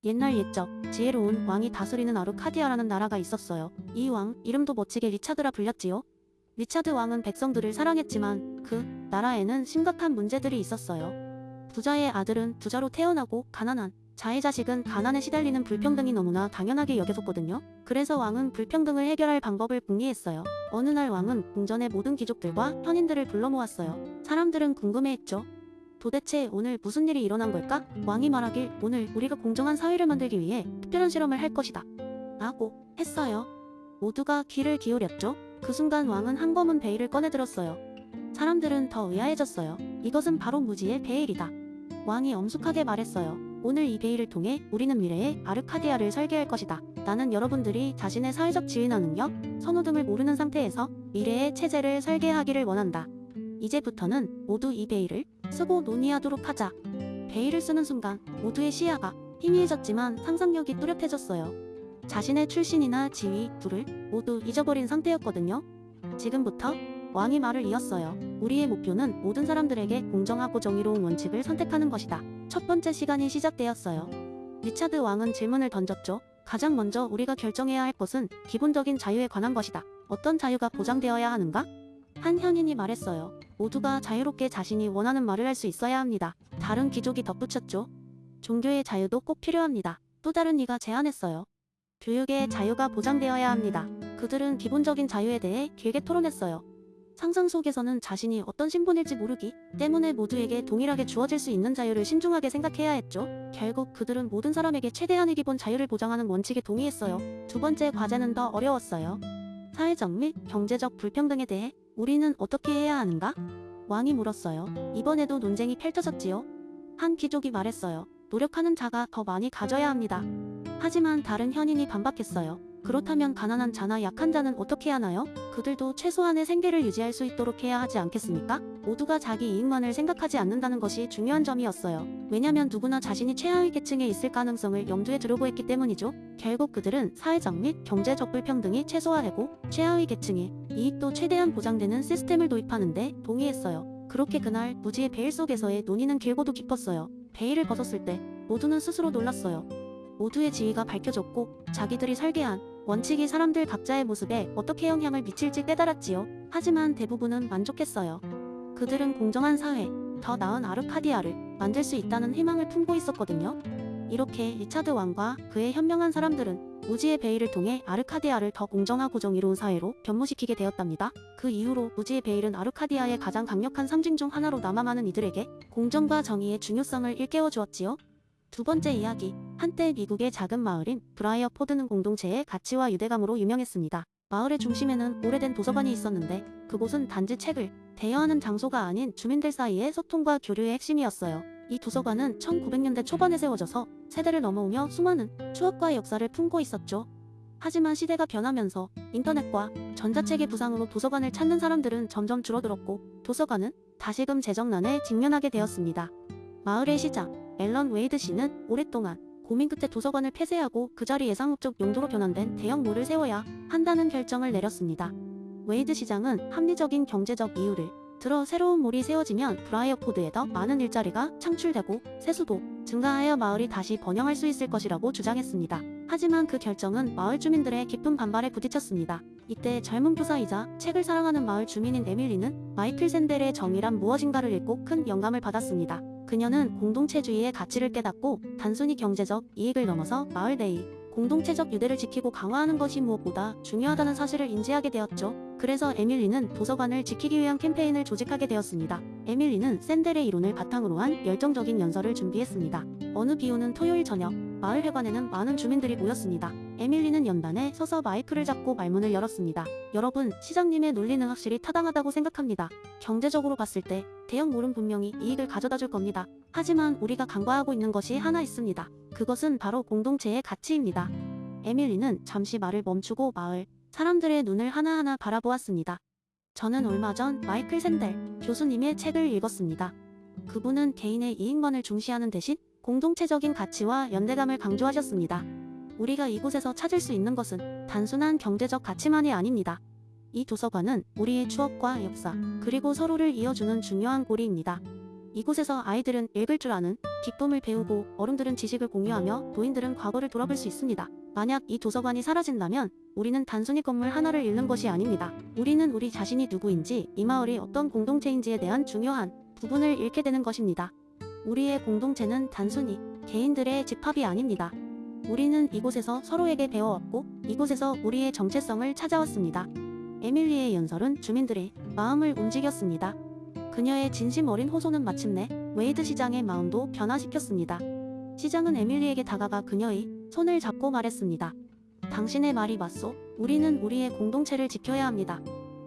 옛날 옛적 지혜로운 왕이 다스리는 아르카디아라는 나라가 있었어요. 이 왕 이름도 멋지게 리차드라 불렸지요. 리차드 왕은 백성들을 사랑했지만 그 나라에는 심각한 문제들이 있었어요. 부자의 아들은 부자로 태어나고 가난한 자의 자식은 가난에 시달리는 불평등이 너무나 당연하게 여겨졌거든요. 그래서 왕은 불평등을 해결할 방법을 궁리했어요. 어느 날 왕은 궁전의 모든 귀족들과 현인들을 불러 모았어요. 사람들은 궁금해했죠. 도대체 오늘 무슨 일이 일어난 걸까? 왕이 말하길 오늘 우리가 공정한 사회를 만들기 위해 특별한 실험을 할 것이다 라고 했어요. 모두가 귀를 기울였죠. 그 순간 왕은 한 검은 베일을 꺼내 들었어요. 사람들은 더 의아해졌어요. 이것은 바로 무지의 베일이다. 왕이 엄숙하게 말했어요. 오늘 이 베일을 통해 우리는 미래의 아르카디아를 설계할 것이다. 나는 여러분들이 자신의 사회적 지위나 능력, 선호 등을 모르는 상태에서 미래의 체제를 설계하기를 원한다. 이제부터는 모두 이 베일을 쓰고 논의하도록 하자. 베일을 쓰는 순간 모두의 시야가 희미해졌지만 상상력이 뚜렷해졌어요. 자신의 출신이나 지위, 부를 모두 잊어버린 상태였거든요. 지금부터 왕이 말을 이었어요. 우리의 목표는 모든 사람들에게 공정하고 정의로운 원칙을 선택하는 것이다. 첫 번째 시간이 시작되었어요. 리차드 왕은 질문을 던졌죠. 가장 먼저 우리가 결정해야 할 것은 기본적인 자유에 관한 것이다. 어떤 자유가 보장되어야 하는가? 한 현인이 말했어요. 모두가 자유롭게 자신이 원하는 말을 할 수 있어야 합니다. 다른 귀족이 덧붙였죠. 종교의 자유도 꼭 필요합니다. 또 다른 이가 제안했어요. 교육의 자유가 보장되어야 합니다. 그들은 기본적인 자유에 대해 길게 토론했어요. 상상 속에서는 자신이 어떤 신분일지 모르기 때문에 모두에게 동일하게 주어질 수 있는 자유를 신중하게 생각해야 했죠. 결국 그들은 모든 사람에게 최대한의 기본 자유를 보장하는 원칙에 동의했어요. 두 번째 과제는 더 어려웠어요. 사회적 및 경제적 불평등에 대해 우리는 어떻게 해야 하는가? 왕이 물었어요. 이번에도 논쟁이 펼쳐졌지요. 한 귀족이 말했어요. 노력하는 자가 더 많이 가져야 합니다. 하지만 다른 현인이 반박했어요. 그렇다면 가난한 자나 약한 자는 어떻게 하나요? 그들도 최소한의 생계를 유지할 수 있도록 해야 하지 않겠습니까? 모두가 자기 이익만을 생각하지 않는다는 것이 중요한 점이었어요. 왜냐면 누구나 자신이 최하위 계층에 있을 가능성을 염두에 두려고 했기 때문이죠. 결국 그들은 사회적 및 경제적 불평등이 최소화되고 최하위 계층의 이익도 최대한 보장되는 시스템을 도입하는데 동의했어요. 그렇게 그날 무지의 베일 속에서의 논의는 길고도 깊었어요. 베일을 벗었을 때 모두는 스스로 놀랐어요. 모두의 지위가 밝혀졌고 자기들이 설계한 원칙이 사람들 각자의 모습에 어떻게 영향을 미칠지 깨달았지요. 하지만 대부분은 만족했어요. 그들은 공정한 사회, 더 나은 아르카디아를 만들 수 있다는 희망을 품고 있었거든요. 이렇게 리차드 왕과 그의 현명한 사람들은 무지의 베일을 통해 아르카디아를 더 공정하고 정의로운 사회로 변모시키게 되었답니다. 그 이후로 무지의 베일은 아르카디아의 가장 강력한 상징 중 하나로 남아가는 이들에게 공정과 정의의 중요성을 일깨워 주었지요. 두 번째 이야기. 한때 미국의 작은 마을인 브라이어 포드는 공동체의 가치와 유대감으로 유명했습니다. 마을의 중심에는 오래된 도서관이 있었는데 그곳은 단지 책을 대여하는 장소가 아닌 주민들 사이의 소통과 교류의 핵심이었어요. 이 도서관은 1900년대 초반에 세워져서 세대를 넘어오며 수많은 추억과 역사를 품고 있었죠. 하지만 시대가 변하면서 인터넷과 전자책의 부상으로 도서관을 찾는 사람들은 점점 줄어들었고 도서관은 다시금 재정난에 직면하게 되었습니다. 마을의 시장 앨런 웨이드 씨는 오랫동안 고민 끝에 도서관을 폐쇄하고 그 자리 예상업적 용도로 변환된 대형몰을 세워야 한다는 결정을 내렸습니다. 웨이드 시장은 합리적인 경제적 이유를 들어 새로운 몰이 세워지면 브라이어포드에 더 많은 일자리가 창출되고 세수도 증가하여 마을이 다시 번영할 수 있을 것이라고 주장했습니다. 하지만 그 결정은 마을 주민들의 깊은 반발에 부딪혔습니다. 이때 젊은 교사이자 책을 사랑하는 마을 주민인 에밀리는 마이클 샌델의 정의란 무엇인가를 읽고 큰 영감을 받았습니다. 그녀는 공동체주의의 가치를 깨닫고 단순히 경제적 이익을 넘어서 마을 내의 공동체적 유대를 지키고 강화하는 것이 무엇보다 중요하다는 사실을 인지하게 되었죠. 그래서 에밀리는 도서관을 지키기 위한 캠페인을 조직하게 되었습니다. 에밀리는 샌델의 이론을 바탕으로 한 열정적인 연설을 준비했습니다. 어느 비 오는 토요일 저녁, 마을 회관에는 많은 주민들이 모였습니다. 에밀리는 연단에 서서 마이크를 잡고 말문을 열었습니다. 여러분, 시장님의 논리는 확실히 타당하다고 생각합니다. 경제적으로 봤을 때 대형몰은 분명히 이익을 가져다 줄 겁니다. 하지만 우리가 간과하고 있는 것이 하나 있습니다. 그것은 바로 공동체의 가치입니다. 에밀리는 잠시 말을 멈추고 마을 사람들의 눈을 하나하나 바라보았습니다. 저는 얼마 전 마이클 샌델 교수님의 책을 읽었습니다. 그분은 개인의 이익만을 중시하는 대신 공동체적인 가치와 연대감을 강조하셨습니다. 우리가 이곳에서 찾을 수 있는 것은 단순한 경제적 가치만이 아닙니다. 이 도서관은 우리의 추억과 역사, 그리고 서로를 이어주는 중요한 고리입니다. 이곳에서 아이들은 읽을 줄 아는 기쁨을 배우고 어른들은 지식을 공유하며 노인들은 과거를 돌아볼 수 있습니다. 만약 이 도서관이 사라진다면 우리는 단순히 건물 하나를 잃는 것이 아닙니다. 우리는 우리 자신이 누구인지, 이 마을이 어떤 공동체인지에 대한 중요한 부분을 잃게 되는 것입니다. 우리의 공동체는 단순히 개인들의 집합이 아닙니다. 우리는 이곳에서 서로에게 배워왔고 이곳에서 우리의 정체성을 찾아왔습니다. 에밀리의 연설은 주민들의 마음을 움직였습니다. 그녀의 진심 어린 호소는 마침내 웨이드 시장의 마음도 변화시켰습니다. 시장은 에밀리에게 다가가 그녀의 손을 잡고 말했습니다. 당신의 말이 맞소. 우리는 우리의 공동체를 지켜야 합니다.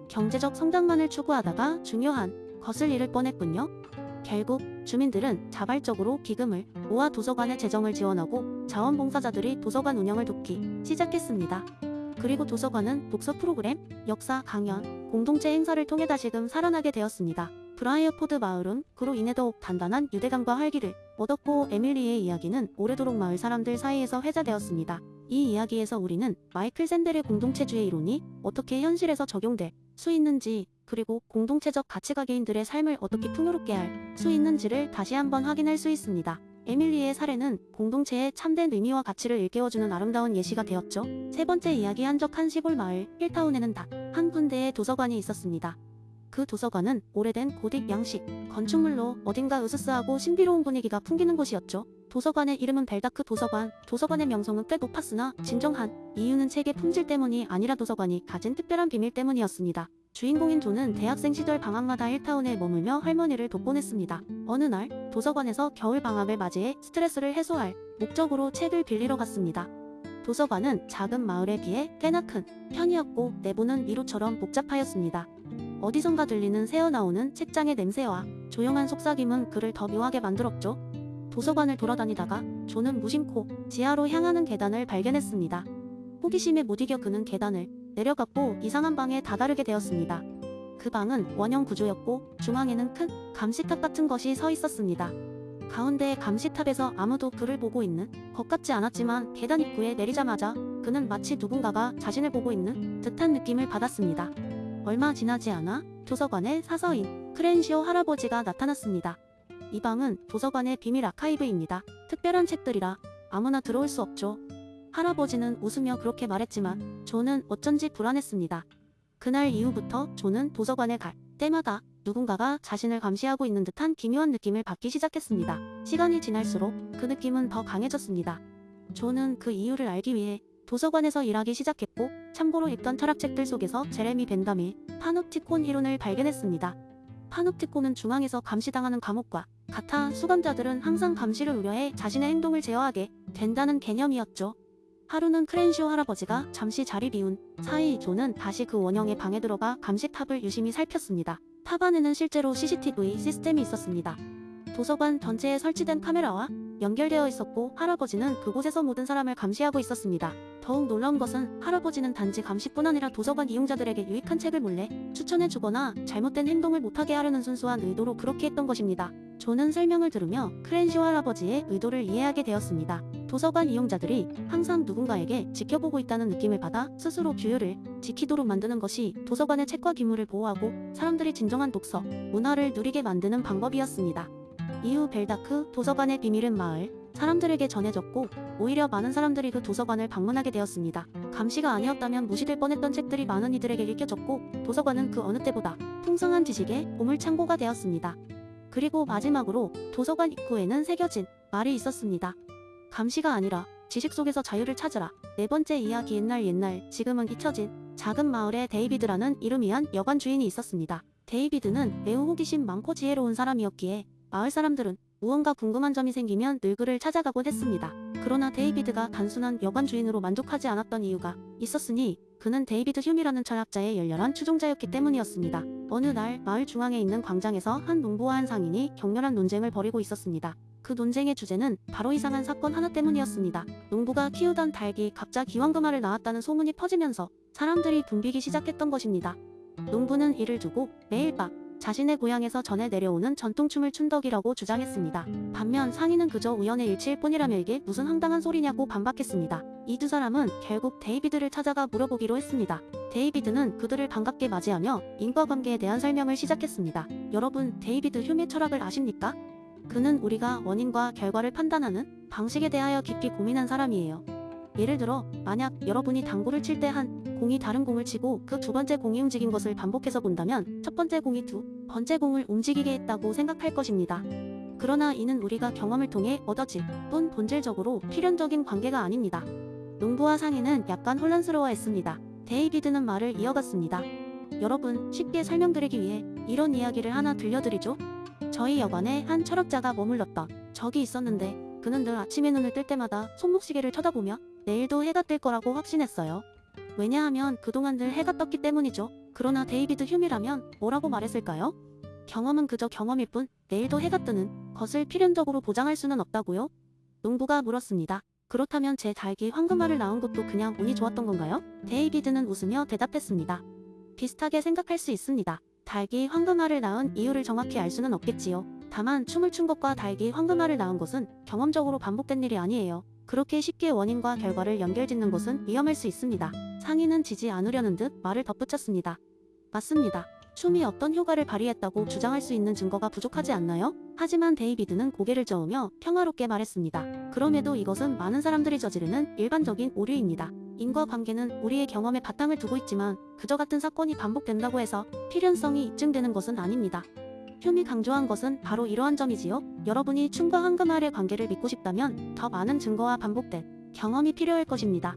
경제적 성장만을 추구하다가 중요한 것을 잃을 뻔했군요. 결국 주민들은 자발적으로 기금을 모아 도서관의 재정을 지원하고 자원봉사자들이 도서관 운영을 돕기 시작했습니다. 그리고 도서관은 독서 프로그램, 역사 강연, 공동체 행사를 통해 다시금 살아나게 되었습니다. 브라이어포드 마을은 그로 인해 더욱 단단한 유대감과 활기를 얻었고 에밀리의 이야기는 오래도록 마을 사람들 사이에서 회자되었습니다. 이 이야기에서 우리는 마이클 샌델의 공동체주의 이론이 어떻게 현실에서 적용될 수 있는지, 그리고 공동체적 가치가 개인들의 삶을 어떻게 풍요롭게 할 수 있는지를 다시 한번 확인할 수 있습니다. 에밀리의 사례는 공동체의 참된 의미와 가치를 일깨워주는 아름다운 예시가 되었죠. 세 번째 이야기, 한적한 시골 마을 힐타운에는 단 한 군데의 도서관이 있었습니다. 그 도서관은 오래된 고딕 양식 건축물로 어딘가 으스스하고 신비로운 분위기가 풍기는 곳이었죠. 도서관의 이름은 벨다크 도서관. 도서관의 명성은 꽤 높았으나 진정한 이유는 책의 품질 때문이 아니라 도서관이 가진 특별한 비밀 때문이었습니다. 주인공인 존은 대학생 시절 방학마다 힐타운에 머물며 할머니를 돕곤 했습니다. 어느 날 도서관에서 겨울 방학을 맞이해 스트레스를 해소할 목적으로 책을 빌리러 갔습니다. 도서관은 작은 마을에 비해 꽤나 큰 편이었고 내부는 미로처럼 복잡하였습니다. 어디선가 들리는 새어나오는 책장의 냄새와 조용한 속삭임은 그를 더 묘하게 만들었죠. 도서관을 돌아다니다가 존은 무심코 지하로 향하는 계단을 발견했습니다. 호기심에 못 이겨 그는 계단을 내려갔고 이상한 방에 다다르게 되었습니다. 그 방은 원형 구조였고 중앙에는 큰 감시탑 같은 것이 서 있었습니다. 가운데의 감시탑에서 아무도 그를 보고 있는 것 같지 않았지만 계단 입구에 내리자마자 그는 마치 누군가가 자신을 보고 있는 듯한 느낌을 받았습니다. 얼마 지나지 않아 도서관에 사서인 크렌시오 할아버지가 나타났습니다. 이 방은 도서관의 비밀 아카이브입니다. 특별한 책들이라 아무나 들어올 수 없죠. 할아버지는 웃으며 그렇게 말했지만 존은 어쩐지 불안했습니다. 그날 이후부터 존은 도서관에 갈 때마다 누군가가 자신을 감시하고 있는 듯한 기묘한 느낌을 받기 시작했습니다. 시간이 지날수록 그 느낌은 더 강해졌습니다. 존은 그 이유를 알기 위해 도서관에서 일하기 시작했고 참고로 읽던 철학책들 속에서 제레미 벤담의 파놉티콘 이론을 발견했습니다. 파놉티콘은 중앙에서 감시당하는 감옥과 같아 수감자들은 항상 감시를 우려해 자신의 행동을 제어하게 된다는 개념이었죠. 하루는 크렌시오 할아버지가 잠시 자리 비운 사이 존은 다시 그 원형의 방에 들어가 감시탑을 유심히 살폈습니다. 탑 안에는 실제로 CCTV 시스템이 있었습니다. 도서관 전체에 설치된 카메라와 연결되어 있었고 할아버지는 그곳에서 모든 사람을 감시하고 있었습니다. 더욱 놀라운 것은 할아버지는 단지 감시뿐 아니라 도서관 이용자들에게 유익한 책을 몰래 추천해주거나 잘못된 행동을 못하게 하려는 순수한 의도로 그렇게 했던 것입니다. 존은 설명을 들으며 크렌시오 할아버지의 의도를 이해하게 되었습니다. 도서관 이용자들이 항상 누군가에게 지켜보고 있다는 느낌을 받아 스스로 규율을 지키도록 만드는 것이 도서관의 책과 기물을 보호하고 사람들이 진정한 독서, 문화를 누리게 만드는 방법이었습니다. 이후 벨다크 도서관의 비밀은 마을 사람들에게 전해졌고 오히려 많은 사람들이 그 도서관을 방문하게 되었습니다. 감시가 아니었다면 무시될 뻔했던 책들이 많은 이들에게 읽혀졌고 도서관은 그 어느 때보다 풍성한 지식의 보물창고가 되었습니다. 그리고 마지막으로 도서관 입구에는 새겨진 말이 있었습니다. 감시가 아니라 지식 속에서 자유를 찾으라. 네 번째 이야기, 옛날 지금은 잊혀진 작은 마을에 데이비드라는 이름이 한 여관 주인이 있었습니다. 데이비드는 매우 호기심 많고 지혜로운 사람이었기에 마을 사람들은 무언가 궁금한 점이 생기면 늘 그를 찾아가곤 했습니다. 그러나 데이비드가 단순한 여관 주인으로 만족하지 않았던 이유가 있었으니 그는 데이비드 휴미라는 철학자의 열렬한 추종자였기 때문이었습니다. 어느 날 마을 중앙에 있는 광장에서 한 농부와 한 상인이 격렬한 논쟁을 벌이고 있었습니다. 그 논쟁의 주제는 바로 이상한 사건 하나 때문이었습니다. 농부가 키우던 닭이 갑자기 기왕금알을 낳았다는 소문이 퍼지면서 사람들이 붐비기 시작했던 것입니다. 농부는 이를 두고 매일 밤 자신의 고향에서 전해 내려오는 전통춤을 춘덕이라고 주장했습니다. 반면 상인은 그저 우연의 일치일 뿐이라며 이게 무슨 황당한 소리냐고 반박했습니다. 이 두 사람은 결국 데이비드를 찾아가 물어보기로 했습니다. 데이비드는 그들을 반갑게 맞이하며 인과관계에 대한 설명을 시작했습니다. 여러분, 데이비드 휴미의 철학을 아십니까? 그는 우리가 원인과 결과를 판단하는 방식에 대하여 깊이 고민한 사람이에요. 예를 들어 만약 여러분이 당구를 칠 때 한 공이 다른 공을 치고 그 두 번째 공이 움직인 것을 반복해서 본다면 첫 번째 공이 두 번째 공을 움직이게 했다고 생각할 것입니다. 그러나 이는 우리가 경험을 통해 얻어질 뿐 본질적으로 필연적인 관계가 아닙니다. 농부와 상인은 약간 혼란스러워했습니다. 데이비드는 말을 이어갔습니다. 여러분, 쉽게 설명드리기 위해 이런 이야기를 하나 들려드리죠. 저희 여관에 한 철학자가 머물렀던 적이 있었는데 그는 늘 아침에 눈을 뜰 때마다 손목시계를 쳐다보며 내일도 해가 뜰 거라고 확신했어요. 왜냐하면 그동안 늘 해가 떴기 때문이죠. 그러나 데이비드 휴미라면 뭐라고 말했을까요? 경험은 그저 경험일 뿐 내일도 해가 뜨는 것을 필연적으로 보장할 수는 없다고요? 농부가 물었습니다. 그렇다면 제 닭이 황금알을 낳은 것도 그냥 운이 좋았던 건가요? 데이비드는 웃으며 대답했습니다. 비슷하게 생각할 수 있습니다. 닭이 황금알을 낳은 이유를 정확히 알 수는 없겠지요. 다만 춤을 춘 것과 닭이 황금알을 낳은 것은 경험적으로 반복된 일이 아니에요. 그렇게 쉽게 원인과 결과를 연결짓는 것은 위험할 수 있습니다. 상인은 지지 않으려는 듯 말을 덧붙였습니다. 맞습니다. 춤이 어떤 효과를 발휘했다고 주장할 수 있는 증거가 부족하지 않나요? 하지만 데이비드는 고개를 저으며 평화롭게 말했습니다. 그럼에도 이것은 많은 사람들이 저지르는 일반적인 오류입니다. 인과관계는 우리의 경험에 바탕을 두고 있지만 그저 같은 사건이 반복된다고 해서 필연성이 입증되는 것은 아닙니다. 휴미 강조한 것은 바로 이러한 점이지요. 여러분이 춤과 황금알의 관계를 믿고 싶다면 더 많은 증거와 반복된 경험이 필요할 것입니다.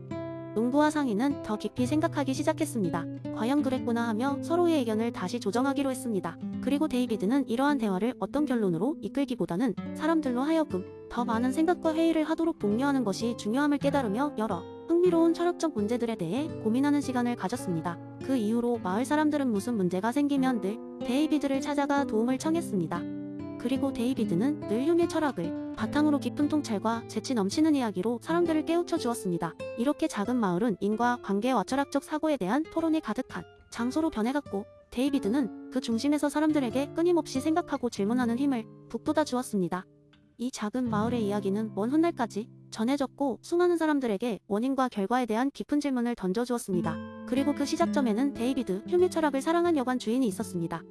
농부와 상인은 더 깊이 생각하기 시작했습니다. 과연 그랬구나 하며 서로의 의견을 다시 조정하기로 했습니다. 그리고 데이비드는 이러한 대화를 어떤 결론으로 이끌기보다는 사람들로 하여금 더 많은 생각과 회의를 하도록 독려하는 것이 중요함을 깨달으며 여러 흥미로운 철학적 문제들에 대해 고민하는 시간을 가졌습니다. 그 이후로 마을 사람들은 무슨 문제가 생기면 늘 데이비드를 찾아가 도움을 청했습니다. 그리고 데이비드는 늘 휴미의 철학을 바탕으로 깊은 통찰과 재치 넘치는 이야기로 사람들을 깨우쳐 주었습니다. 이렇게 작은 마을은 인과 관계와 철학적 사고에 대한 토론이 가득한 장소로 변해갔고 데이비드는 그 중심에서 사람들에게 끊임없이 생각하고 질문하는 힘을 북돋아 주었습니다. 이 작은 마을의 이야기는 먼 훗날까지 전해졌고 수많은 사람들에게 원인과 결과에 대한 깊은 질문을 던져주었습니다. 그리고 그 시작점에는 데이비드 휴미 철학을 사랑한 여관 주인이 있었습니다.